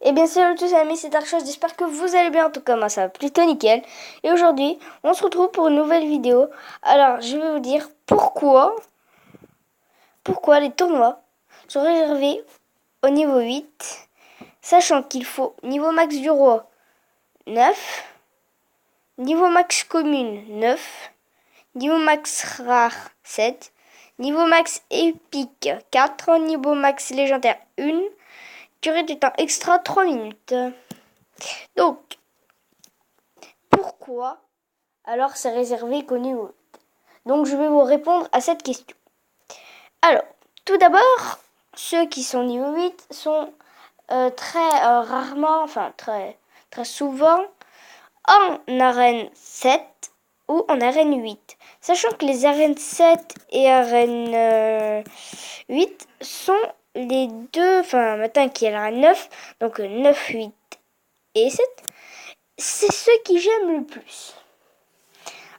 Et bien salut à tous amis, c'est Darkshot, j'espère que vous allez bien, en tout cas moi ça va plutôt nickel. Et aujourd'hui, on se retrouve pour une nouvelle vidéo. Alors, je vais vous dire pourquoi les tournois sont réservés au niveau 8, sachant qu'il faut niveau max du roi 9, niveau max commune 9, niveau max rare 7, niveau max épique 4, niveau max légendaire 1, durée du temps extra 3 minutes. Donc, pourquoi alors c'est réservé qu'au niveau 8? Donc je vais vous répondre à cette question. Alors, tout d'abord, ceux qui sont niveau 8 sont très rarement, enfin très souvent en arène 7 ou en arène 8. Sachant que les arènes 7 et arène 8 sont les deux, enfin maintenant qu'il y a l'arène 9, donc 9, 8 et 7, c'est ceux qui j'aime le plus.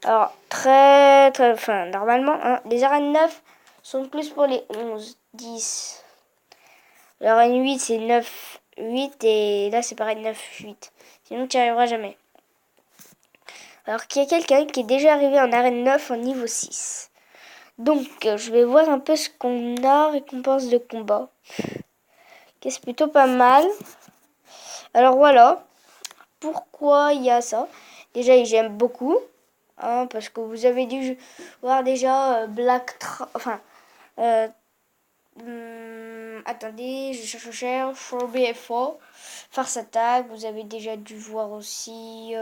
Alors, enfin, normalement, hein, les arènes 9 sont plus pour les 11, 10. L'arène 8, c'est 9, 8, et là, c'est pareil, 9, 8. Sinon, tu n'y arriveras jamais. Alors qu'il y a quelqu'un qui est déjà arrivé en arène 9 en niveau 6. Donc, je vais voir un peu ce qu'on a, récompense de combat. Okay, c'est plutôt pas mal. Alors, voilà. Pourquoi il y a ça? Déjà, j'aime beaucoup. Hein, parce que vous avez dû voir déjà enfin, euh, attendez, je cherche, For BFO, Farce Attack, vous avez déjà dû voir aussi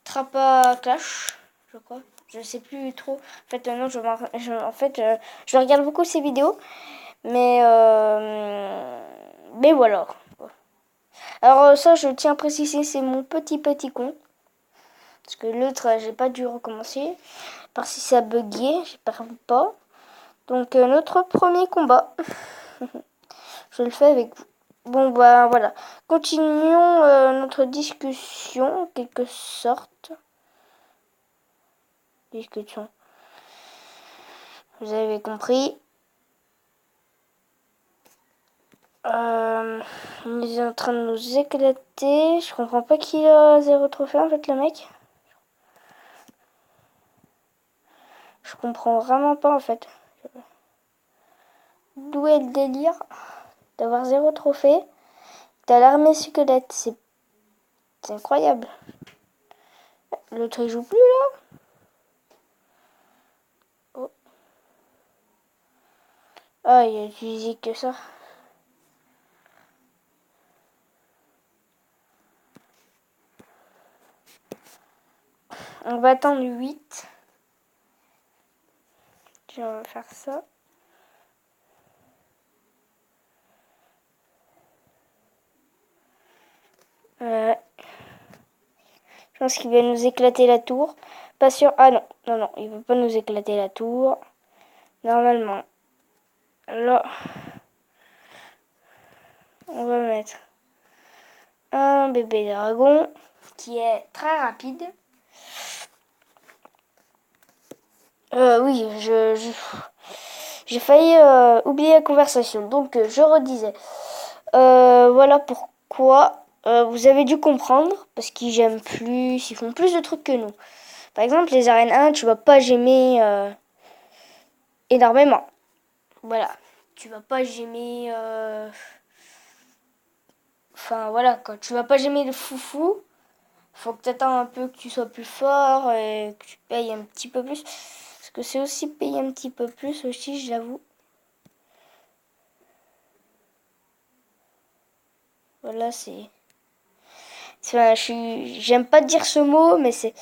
Trappa Clash, je crois, je sais plus trop. En fait, non, je regarde beaucoup ces vidéos, mais voilà. Alors ça, je tiens à préciser, c'est mon petit compte. Parce que l'autre, j'ai pas dû recommencer. Parce que ça a bugué, j'espère pas. Donc notre premier combat. Je le fais avec vous. Bon bah voilà. Continuons notre discussion en quelque sorte. Discussion. Vous avez compris. Il est en train de nous éclater. Je comprends pas qu'il a 0 trophée en fait le mec. Je comprends vraiment pas en fait. D'où est le délire d'avoir 0 trophée? T'as l'armée squelette, c'est incroyable. L'autre il joue plus là. Oh. Ah, il a utilisé que ça. On va attendre 8. On va faire ça. Je pense qu'il va nous éclater la tour. Pas sûr. Ah non, non, non, il veut pas nous éclater la tour. Normalement. Là, on va mettre un bébé dragon qui est très rapide. Oui, j'ai failli oublier la conversation. Donc, je redisais. Voilà pourquoi vous avez dû comprendre. Parce qu'ils j'aime plus. Ils font plus de trucs que nous. Par exemple, les arènes 1, tu vas pas j'aimer énormément. Voilà. Tu vas pas j'aimer. Enfin, voilà, quand tu vas pas j'aimer le foufou, faut que tu attends un peu que tu sois plus fort et que tu payes un petit peu plus. Parce que c'est aussi payer un petit peu plus aussi, j'avoue. Voilà, j'aime pas dire ce mot, mais c'est.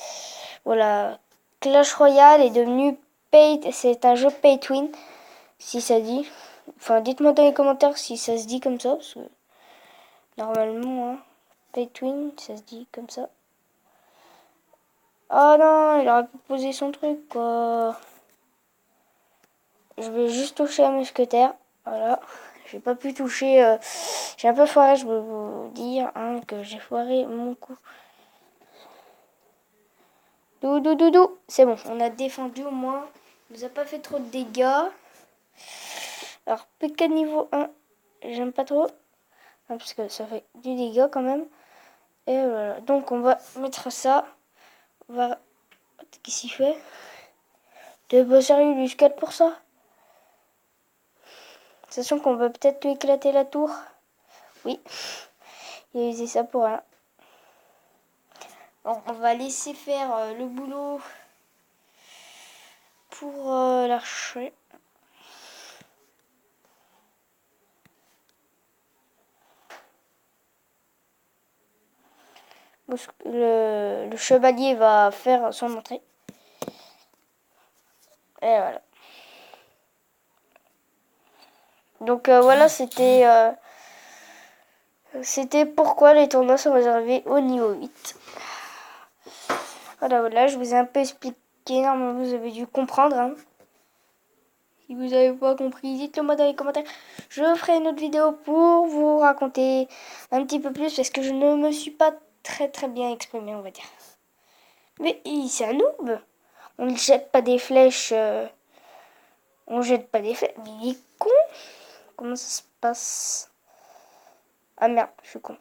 Voilà. Clash Royale est devenu c'est un jeu pay to win, si ça dit. Enfin, dites-moi dans les commentaires si ça se dit comme ça, parce que normalement, hein, pay to win, ça se dit comme ça. Oh non, il aurait pu poser son truc, quoi. Je vais juste toucher à mousquetaire. Voilà. J'ai pas pu toucher. J'ai un peu foiré, je veux vous dire hein, que j'ai foiré mon coup. Doudou. C'est bon, on a défendu au moins. Il nous a pas fait trop de dégâts. Alors, PK niveau 1, j'aime pas trop. hein, parce que ça fait du dégât quand même. Et voilà, donc on va mettre ça. On va... Qu'est-ce qu'il fait? T'es pas sérieux, lui, 4 pour ça? Sachant qu'on va peut-être lui éclater la tour. Oui, il a usé ça pour rien. Bon, on va laisser faire le boulot pour l'archer. Le chevalier va faire son entrée. Et voilà. Donc voilà, c'était pourquoi les tournois sont réservés au niveau 8. Voilà, je vous ai un peu expliqué. Normalement, vous avez dû comprendre. Hein. Si vous n'avez pas compris, dites-le moi dans les commentaires. Je ferai une autre vidéo pour vous raconter un petit peu plus parce que je ne me suis pas très bien exprimé, on va dire. Mais c'est un noob. On ne jette pas des flèches. On jette pas des flèches. Mais il est con. Comment ça se passe? Ah merde, je suis con.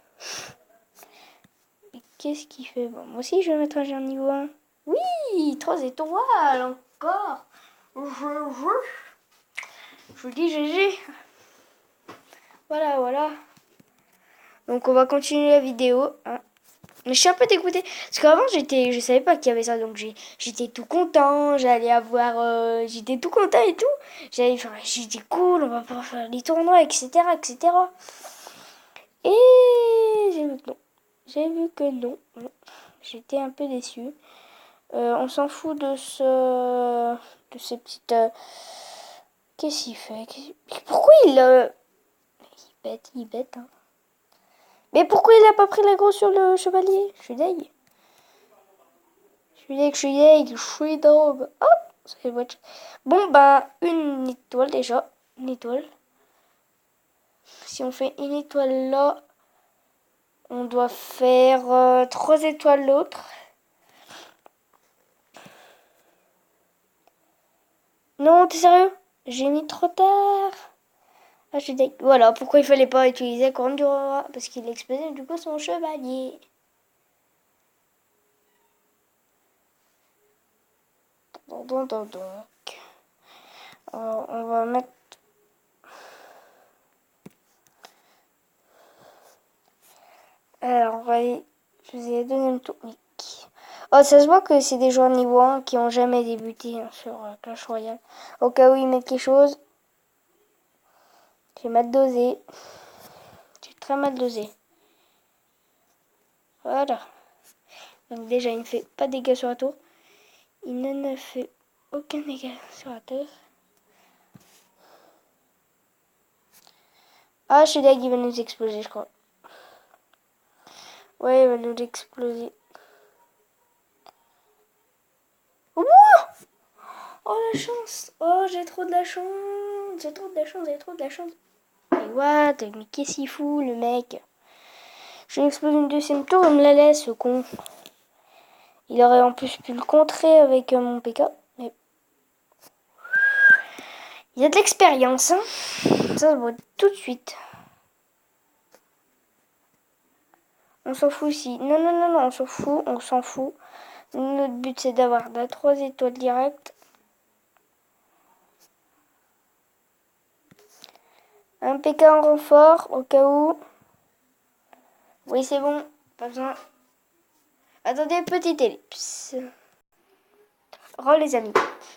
Mais qu'est-ce qu'il fait? Bon, moi aussi, je vais mettre un géant niveau 1. Oui, 3 étoiles encore. Je vous dis GG. Voilà. Donc on va continuer la vidéo. Hein. Mais je suis un peu dégoûtée. Parce qu'avant, je savais pas qu'il y avait ça. Donc j'étais tout content. J'allais avoir... j'étais tout content et tout. J'étais cool. On va pouvoir faire les tournois, etc. Et j'ai vu que non. J'étais un peu déçue. On s'en fout de ces petites... Qu'est-ce qu'il fait? Pourquoi il bête, hein. Mais pourquoi il a pas pris l'aggro sur le chevalier? Je suis deg. Je suis daube. Oh, ça fait watch. Bon, bah, une étoile déjà. Une étoile. Si on fait une étoile là, on doit faire 3 étoiles l'autre. Non, t'es sérieux? J'ai mis trop tard. Ah, je suis deg. Voilà, pourquoi il fallait pas utiliser la couronne du roi? Parce qu'il explosait du coup son chevalier. Donc, on va mettre... Alors, je vous ai donné une technique. Oh, ça se voit que c'est des joueurs niveau 1 qui ont jamais débuté hein, sur Clash Royale. Au cas où ils mettent quelque chose, j'ai mal dosé. J'ai très mal dosé. Voilà. Donc déjà, il ne fait pas de dégâts sur la tour. Il ne fait aucun dégât sur la tour. Ah, je suis deg, il va nous exploser, je crois. Ouais, il va nous exploser. Oh, oh la chance. Oh, j'ai trop de la chance. J'ai trop de la chance. Mais what? Mais qu'est-ce qu'il fout, le mec? Je lui explose une deuxième tour, il me la laisse, ce con. Il aurait en plus pu le contrer avec mon PK. Mais... il y a de l'expérience, hein. Ça se voit tout de suite. On s'en fout ici. Non, on s'en fout. Notre but, c'est d'avoir 3 étoiles directes. Un PK en renfort, au cas où. Oui, c'est bon. Pas besoin. Attendez, petite ellipse. Les amis.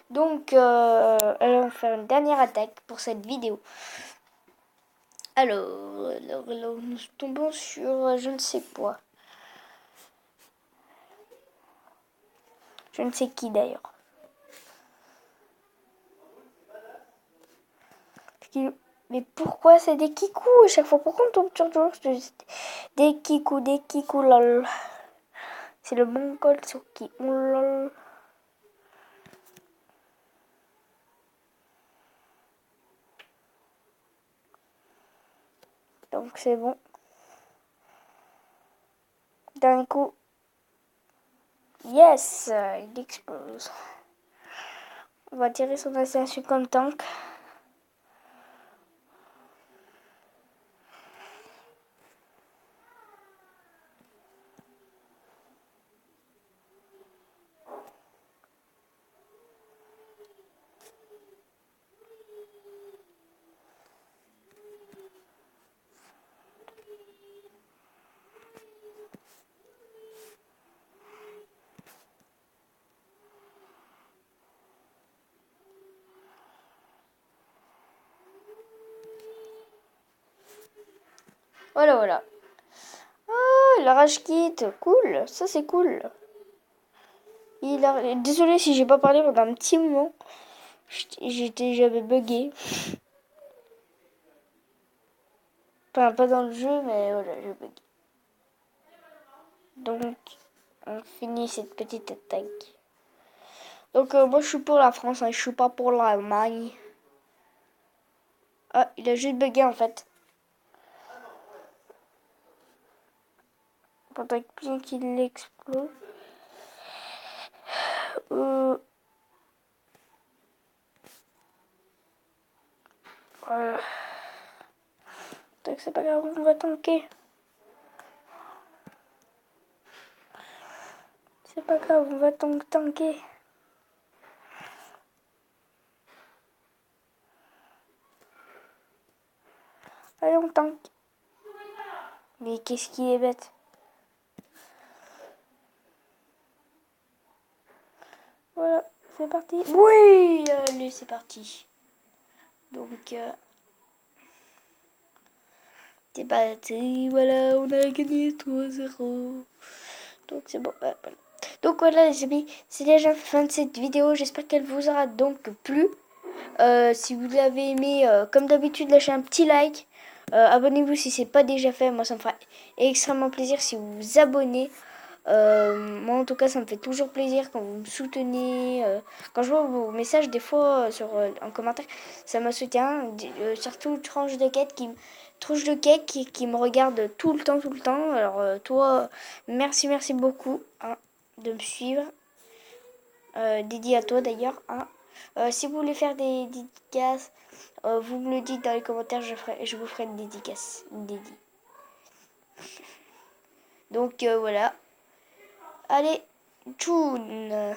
Donc, allons faire une dernière attaque pour cette vidéo. Alors, nous tombons sur je ne sais quoi. Je ne sais qui d'ailleurs. Mais pourquoi c'est des kikou à chaque fois? Pourquoi on tombe sur des kikou, lol. C'est le mongol sur qui lol. Donc c'est bon. D'un coup. Yes, il explose. On va tirer son assassin comme tank. Voilà, voilà. Oh, la rage quitte. Cool. Ça, c'est cool. Désolé si j'ai pas parlé pendant un petit moment. J'avais bugué. Enfin, pas dans le jeu, mais voilà, j'ai bugué. Donc, on finit cette petite attaque. Donc, moi, je suis pour la France, hein, je suis pas pour l'Allemagne. Ah, il a juste bugué en fait. Faudrait bien qu'il l'explose. Euh, voilà. Donc, c'est pas grave, on va tanker. C'est pas grave, on va tanker. Allez, on tank. Mais qu'est-ce qu'il est bête. Voilà, c'est parti. Oui, allez, c'est parti. Donc, c'est parti. Voilà, on a gagné 3-0. Donc, c'est bon. Voilà. Donc, voilà, les amis, c'est déjà la fin de cette vidéo. J'espère qu'elle vous aura donc plu. Si vous l'avez aimé, comme d'habitude, lâchez un petit like. Abonnez-vous si c'est pas déjà fait. Moi, ça me fera extrêmement plaisir si vous vous abonnez. Moi, en tout cas, ça me fait toujours plaisir quand vous me soutenez. Quand je vois vos messages, des fois, en commentaire, ça me soutient. Surtout Tranche de cake qui me regarde tout le temps, tout le temps. Alors, toi, merci beaucoup hein, de me suivre. Dédié à toi d'ailleurs. Hein. Si vous voulez faire des dédicaces, vous me le dites dans les commentaires, je vous ferai une dédicace. Une dédie. Donc voilà. Allez, tchoun